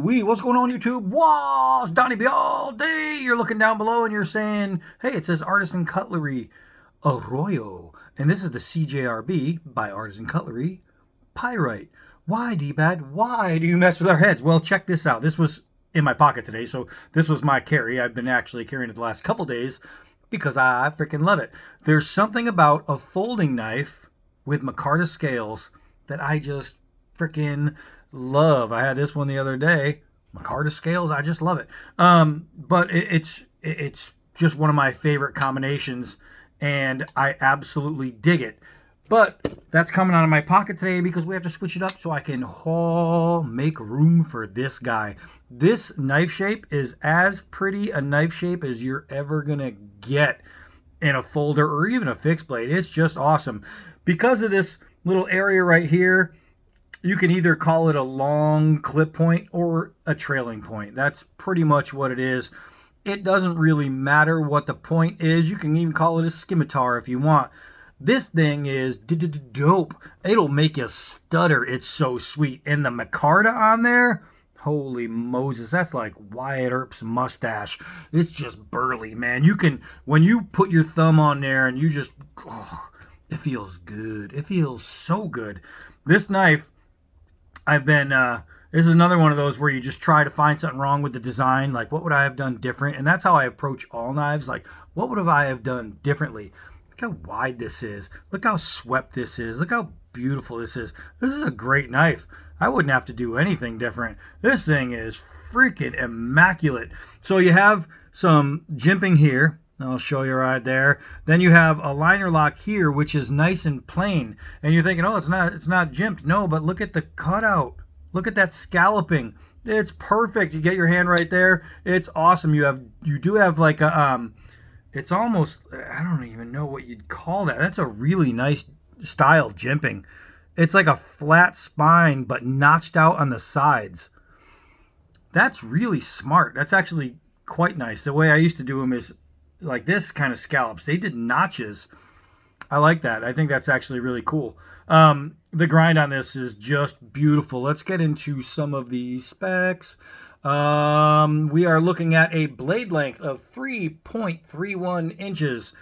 Wee, what's going on YouTube? Wow, it's Donnie B all day. You're looking down below and you're saying, hey, it says Artisan Cutlery Arroyo. And this is the CJRB by Artisan Cutlery Pyrite. Why, D-Bad? Why do you mess with our heads? Well, check this out. This was in my pocket today, so this was my carry. I've been actually carrying it the last couple days because I freaking love it. There's something about a folding knife with micarta scales that I just freaking love. I had this one the other day. Micarta scales, I just love it. But it's just one of my favorite combinations, and I absolutely dig it. But that's coming out of my pocket today because we have to switch it up so I can make room for this guy. This knife shape is as pretty a knife shape as you're ever gonna get in a folder or even a fixed blade. It's just awesome. Because of this little area right here, you can either call it a long clip point or a trailing point. That's pretty much what it is. It doesn't really matter what the point is. You can even call it a scimitar if you want. This thing is dope. It'll make you stutter. It's so sweet. And the micarta on there, holy Moses, that's like Wyatt Earp's mustache. It's just burly, man. You can, when you put your thumb on there and you just, oh, it feels good. It feels so good. This knife, this is another one of those where you just try to find something wrong with the design. Like, what would I have done different? And that's how I approach all knives. Like, what would I have done differently? Look how wide this is. Look how swept this is. Look how beautiful this is. This is a great knife. I wouldn't have to do anything different. This thing is freaking immaculate. So you have some jimping here. I'll show you right there. Then you have a liner lock here, which is nice and plain. And you're thinking, oh, it's not jimped. No, but look at the cutout. Look at that scalloping. It's perfect. You get your hand right there. It's awesome. You do have like a it's almost, I don't even know what you'd call that. That's a really nice style jimping. It's like a flat spine, but notched out on the sides. That's really smart. That's actually quite nice. The way I used to do them is like this kind of scallops. They did notches. I like that. I think that's actually really cool. The grind on this is just beautiful. Let's get into some of the specs. We are looking at a blade length of 3.31 inches,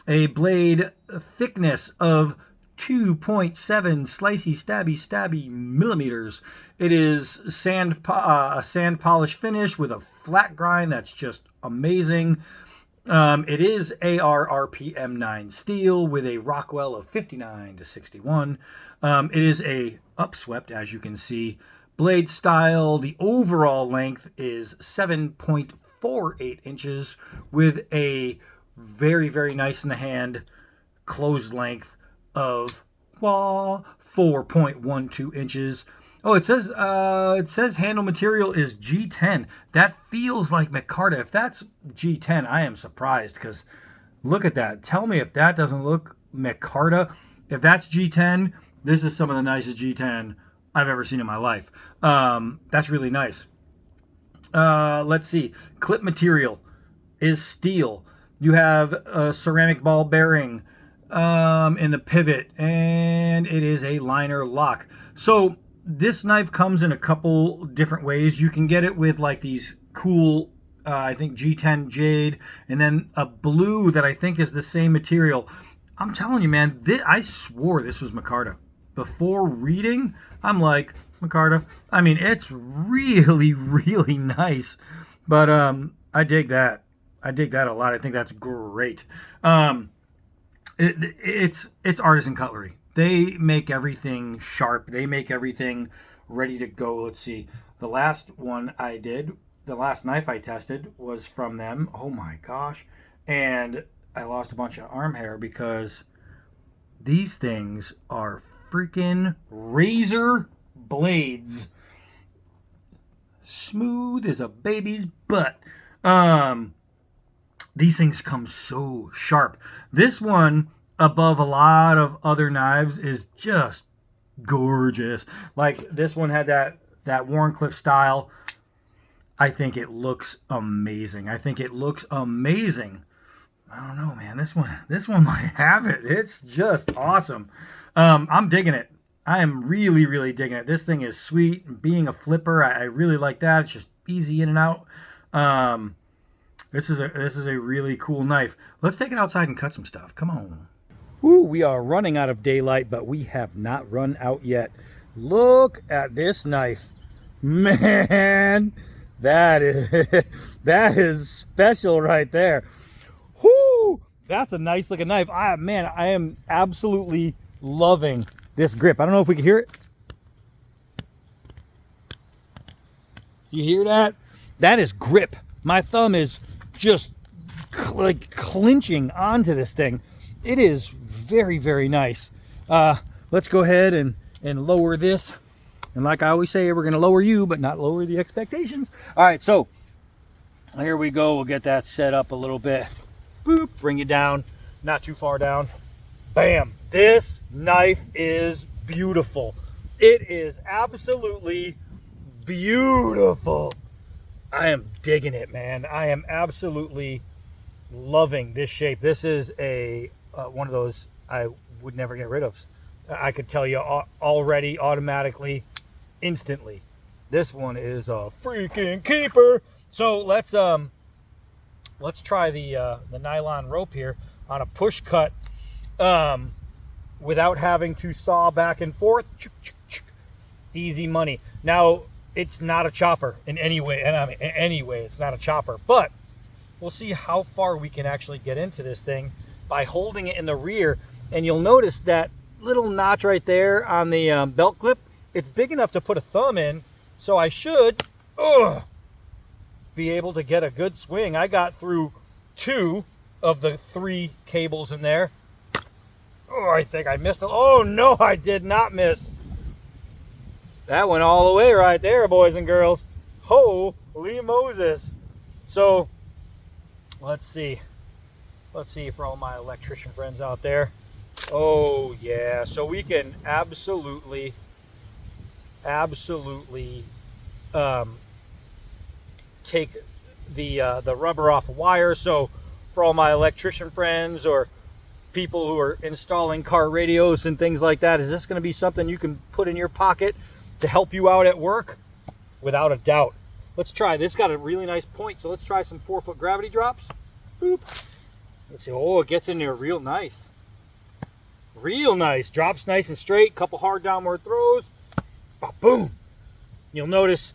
a blade thickness of 2.7 slicey stabby millimeters. It is a sand polish finish with a flat grind that's just amazing. It is ARRPM 9 steel with a Rockwell of 59 to 61. It is a upswept, as you can see, blade style. The overall length is 7.48 inches with a very, very nice in the hand closed length of 4.12 inches. Oh, it says handle material is G10. That feels like micarta. If that's G10, I am surprised because look at that. Tell me if that doesn't look micarta. If that's G10, this is some of the nicest G10 I've ever seen in my life. That's really nice. Let's see. Clip material is steel. You have a ceramic ball bearing in the pivot, and it is a liner lock. So this knife comes in a couple different ways. You can get it with like these cool, I think G10 jade, and then a blue that I think is the same material. I'm telling you, man, I swore this was micarta. Before reading, I'm like, micarta. I mean, it's really, really nice. But I dig that. I dig that a lot. I think that's great. It's Artisan Cutlery. They make everything sharp. They make everything ready to go. Let's see. The last knife I tested was from them. Oh my gosh. And I lost a bunch of arm hair because these things are freaking razor blades. Smooth as a baby's butt. These things come so sharp. This one, above a lot of other knives, is just gorgeous. Like this one had that Wharncliffe style. I think it looks amazing. I don't know, man. This one might have it. It's just awesome. I'm digging it. I am really, really digging it. This thing is sweet. Being a flipper, I really like that. It's just easy in and out. Um, this is a really cool knife. Let's take it outside and cut some stuff. Come on. Ooh, we are running out of daylight, but we have not run out yet. Look at this knife. Man, that is special right there. Whoo! That's a nice looking knife. Man, I am absolutely loving this grip. I don't know if we can hear it. You hear that? That is grip. My thumb is just like clinching onto this thing. It is very, very nice. Let's go ahead and lower this. And like I always say, we're going to lower you, but not lower the expectations. All right, so here we go. We'll get that set up a little bit. Boop, bring it down, not too far down. Bam. This knife is beautiful. It is absolutely beautiful. I am digging it, man. I am absolutely loving this shape. This is a one of those I would never get rid of. I could tell you already, automatically, instantly. This one is a freaking keeper. So let's try the nylon rope here on a push cut without having to saw back and forth. Easy money. Now, it's not a chopper in any way, and I mean, anyway, it's not a chopper, but we'll see how far we can actually get into this thing by holding it in the rear. And you'll notice that little notch right there on the belt clip, it's big enough to put a thumb in, so I should be able to get a good swing. I got through 2 of the 3 cables in there. Oh, I think I missed it. Oh, no, I did not miss. That went all the way right there, boys and girls. Holy Moses. So, let's see. Let's see for all my electrician friends out there. Oh, yeah. So we can absolutely take the rubber off a wire. So for all my electrician friends or people who are installing car radios and things like that, is this going to be something you can put in your pocket to help you out at work? Without a doubt. Let's try. This got a really nice point, so let's try some 4-foot gravity drops. Boop. Let's see. Oh, it gets in there real nice. Real nice. Drops nice and straight. Couple hard downward throws. Boom. You'll notice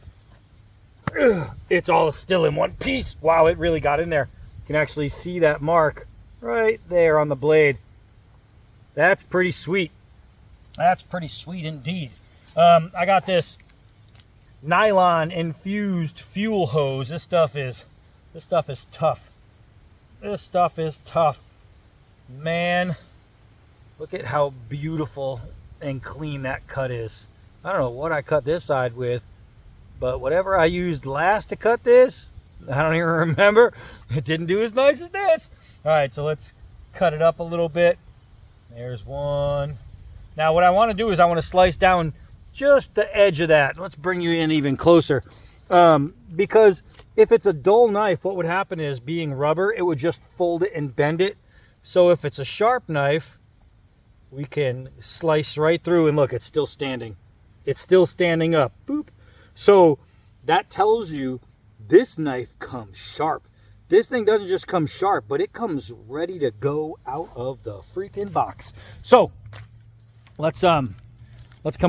it's all still in one piece. Wow, it really got in there. You can actually see that mark right there on the blade. That's pretty sweet. That's pretty sweet indeed. I got this nylon infused fuel hose. This stuff is tough. This stuff is tough. Man, look at how beautiful and clean that cut is. I don't know what I cut this side with, but whatever I used last to cut this, I don't even remember. It didn't do as nice as this. All right, so let's cut it up a little bit. There's one. Now what I want to do is I want to slice down just the edge of that. Let's bring you in even closer. Because if it's a dull knife, what would happen is, being rubber, it would just fold it and bend it. So if it's a sharp knife, we can slice right through, and look, it's still standing. It's still standing up. Boop. So that tells you this knife comes sharp. This thing doesn't just come sharp, but it comes ready to go out of the freaking box. So let's come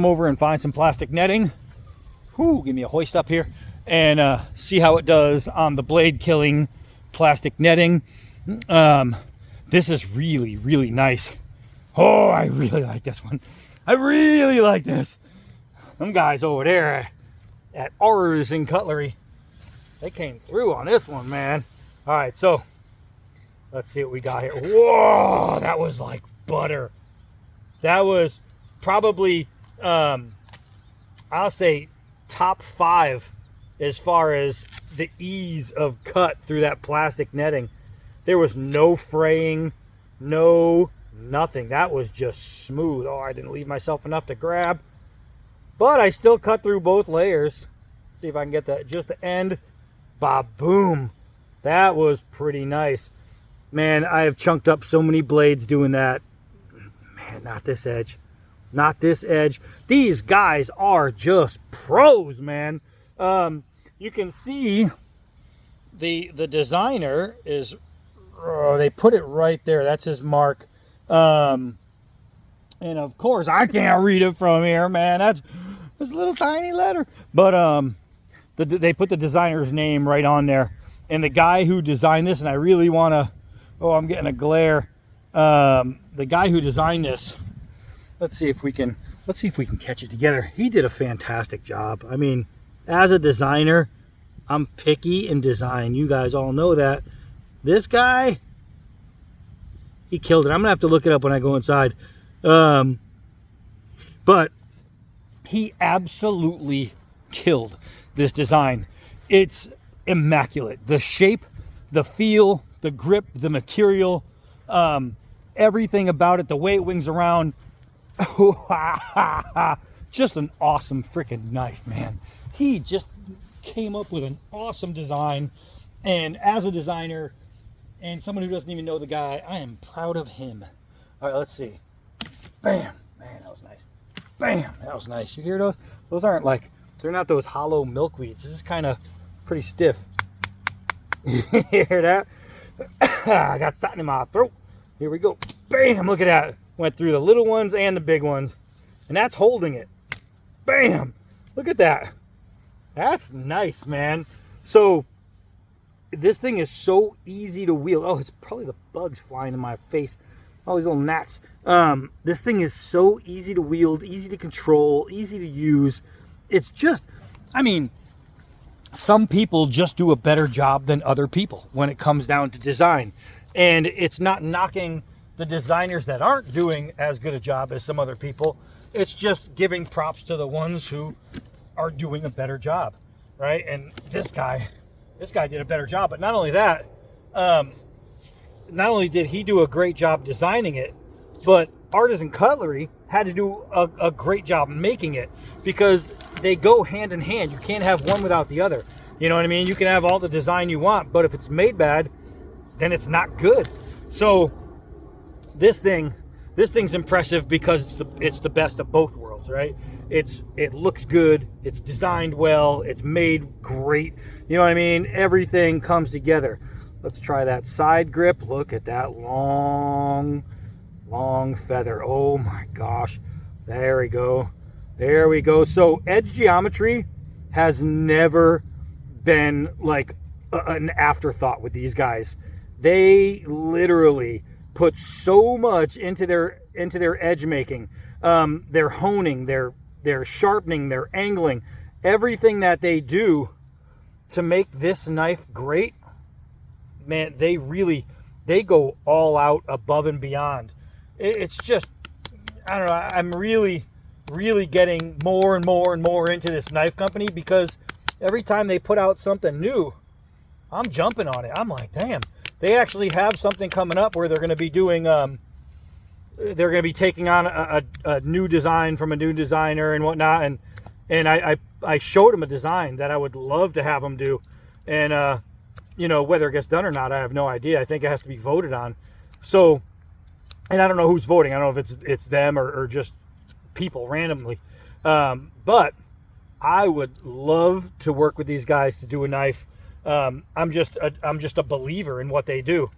over and find some plastic netting. Whoo, give me a hoist up here and see how it does on the blade killing plastic netting. This is really, really nice. Oh, I really like this one. I really like this. Them guys over there at Artisan Cutlery, they came through on this one, man. All right, so let's see what we got here. Whoa, that was like butter. That was probably, I'll say top 5 as far as the ease of cut through that plastic netting. There was no fraying, nothing. That was just smooth. Oh, I didn't leave myself enough to grab, but I still cut through both layers. Let's see if I can get that, just the end. Ba-boom. That was pretty nice. Man, I have chunked up so many blades doing that. Man, not this edge. not this edge. These guys are just pros, man. You can see the designer is, they put it right there. That's his mark. And of course, I can't read it from here, man. That's a little tiny letter. But they put the designer's name right on there. And the guy who designed this, and I really want to, oh, I'm getting a glare. The guy who designed this, let's see if we can catch it together. He did a fantastic job. I mean, as a designer, I'm picky in design. You guys all know that. This guy, he killed it. I'm gonna have to look it up when I go inside. But he absolutely killed this design. It's immaculate. The shape, the feel, the grip, the material, everything about it, the way it wings around. Just an awesome freaking knife, man. He just came up with an awesome design. And as a designer and someone who doesn't even know the guy, I am proud of him. All right, let's see. Bam. Man, that was nice. Bam. That was nice. You hear those? Those aren't like, they're not those hollow milkweeds. This is kind of pretty stiff. You hear that? I got something in my throat. Here we go. Bam. Look at that. Went through the little ones and the big ones. And that's holding it. Bam. Look at that. That's nice, man. So this thing is so easy to wield. Oh, it's probably the bugs flying in my face. All these little gnats. This thing is so easy to wield, easy to control, easy to use. It's just, I mean, some people just do a better job than other people when it comes down to design. And it's not knocking the designers that aren't doing as good a job as some other people. It's just giving props to the ones who are doing a better job, right? And this guy did a better job. But not only that, not only did he do a great job designing it, but Artisan Cutlery had to do a great job making it, because they go hand in hand. You can't have one without the other. You know what I mean? You can have all the design you want, but if it's made bad, then it's not good. So this thing's impressive because it's the best of both worlds, right? It looks good, it's designed well, it's made great. You know what I mean? Everything comes together. Let's try that side grip. Look at that long feather. Oh my gosh. There we go. There we go. So edge geometry has never been like an afterthought with these guys. They literally put so much into their edge making. Their honing, their sharpening, their angling, everything that they do to make this knife great. Man, they go all out, above and beyond. It's just, I don't know, I'm really getting more and more into this knife company, because every time they put out something new, I'm jumping on it. I'm like, damn, they actually have something coming up where they're going to be doing, they're going to be taking on a new design from a new designer and whatnot. And I showed them a design that I would love to have them do. And, you know, whether it gets done or not, I have no idea. I think it has to be voted on. So, and I don't know who's voting. I don't know if it's them or just people randomly. But I would love to work with these guys to do a knife. I'm just a believer in what they do.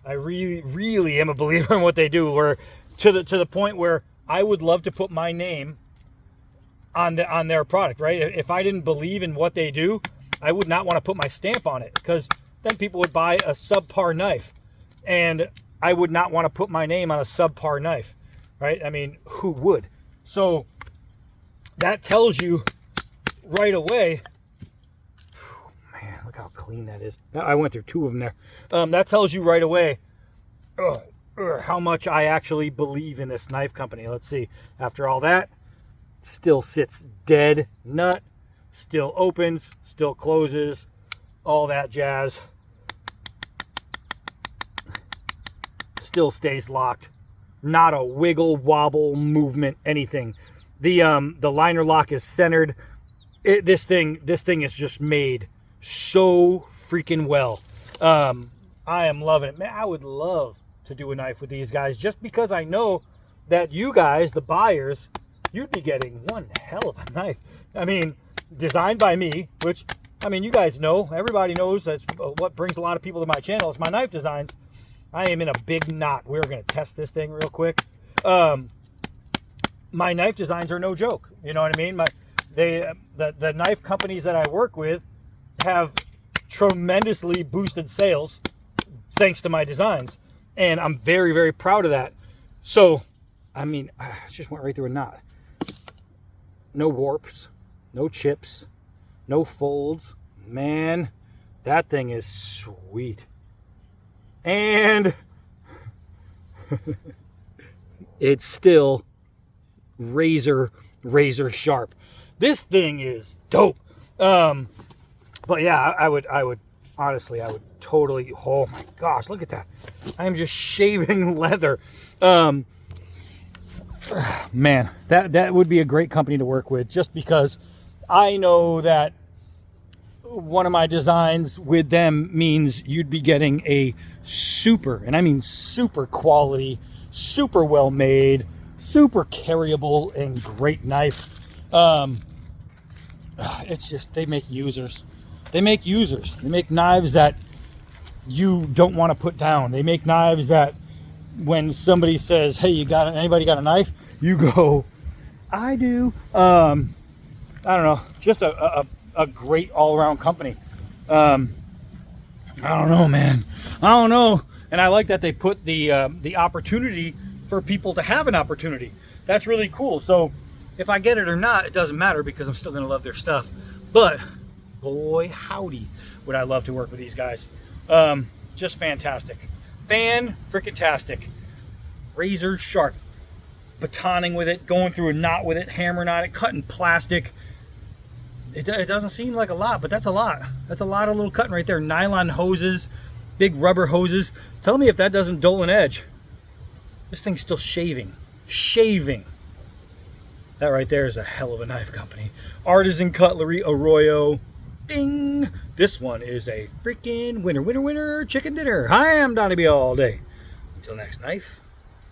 I really am a believer in what they do, where to the point where I would love to put my name on their product, right? If I didn't believe in what they do, I would not want to put my stamp on it, because then people would buy a subpar knife, and I would not want to put my name on a subpar knife, right? I mean, who would? So that tells you right away. Man, look how clean that is. I went through two of them there. That tells you right away how much I actually believe in this knife company. Let's see. After all that, still sits dead nut, still opens, still closes, all that jazz. Still stays locked. Not a wiggle, wobble, movement, anything. The liner lock is centered. This thing is just made so freaking well. I am loving it. Man, I would love to do a knife with these guys, just because I know that you guys, the buyers, you'd be getting one hell of a knife. I mean, designed by me, which, I mean, you guys know, everybody knows that's what brings a lot of people to my channel. It's my knife designs. I am in a big knot. We're going to test this thing real quick. My knife designs are no joke. You know what I mean? The knife companies that I work with have tremendously boosted sales thanks to my designs. And I'm very, very proud of that. So, I mean, I just went right through a knot. No warps, no chips, no folds. Man, that thing is sweet. And it's still razor sharp. This thing is dope. But yeah, I would honestly, I would totally, oh my gosh, look at that. I am just shaving leather. Man, that would be a great company to work with, just because I know that one of my designs with them means you'd be getting a super, and I mean super quality, super well made, super carryable and great knife. It's just, they make users. They make users. They make knives that you don't want to put down. They make knives that when somebody says, hey, anybody got a knife? You go, I do. I don't know, just a great all-around company. I don't know, man. I don't know. And I like that they put the opportunity for people to have an opportunity. That's really cool. So if I get it or not, it doesn't matter, because I'm still going to love their stuff. But boy, howdy, would I love to work with these guys. Just fantastic. Fan-frickin-tastic. Razor sharp. Batoning with it, going through a knot with it, hammering on it, cutting plastic. It doesn't seem like a lot, but that's a lot. That's a lot of little cutting right there. Nylon hoses, big rubber hoses. Tell me if that doesn't dull an edge. This thing's still shaving. Shaving. That right there is a hell of a knife company. Artisan Cutlery Arroyo. Ding! This one is a freaking winner chicken dinner. Hi, I'm Donnie B all day. Until next knife.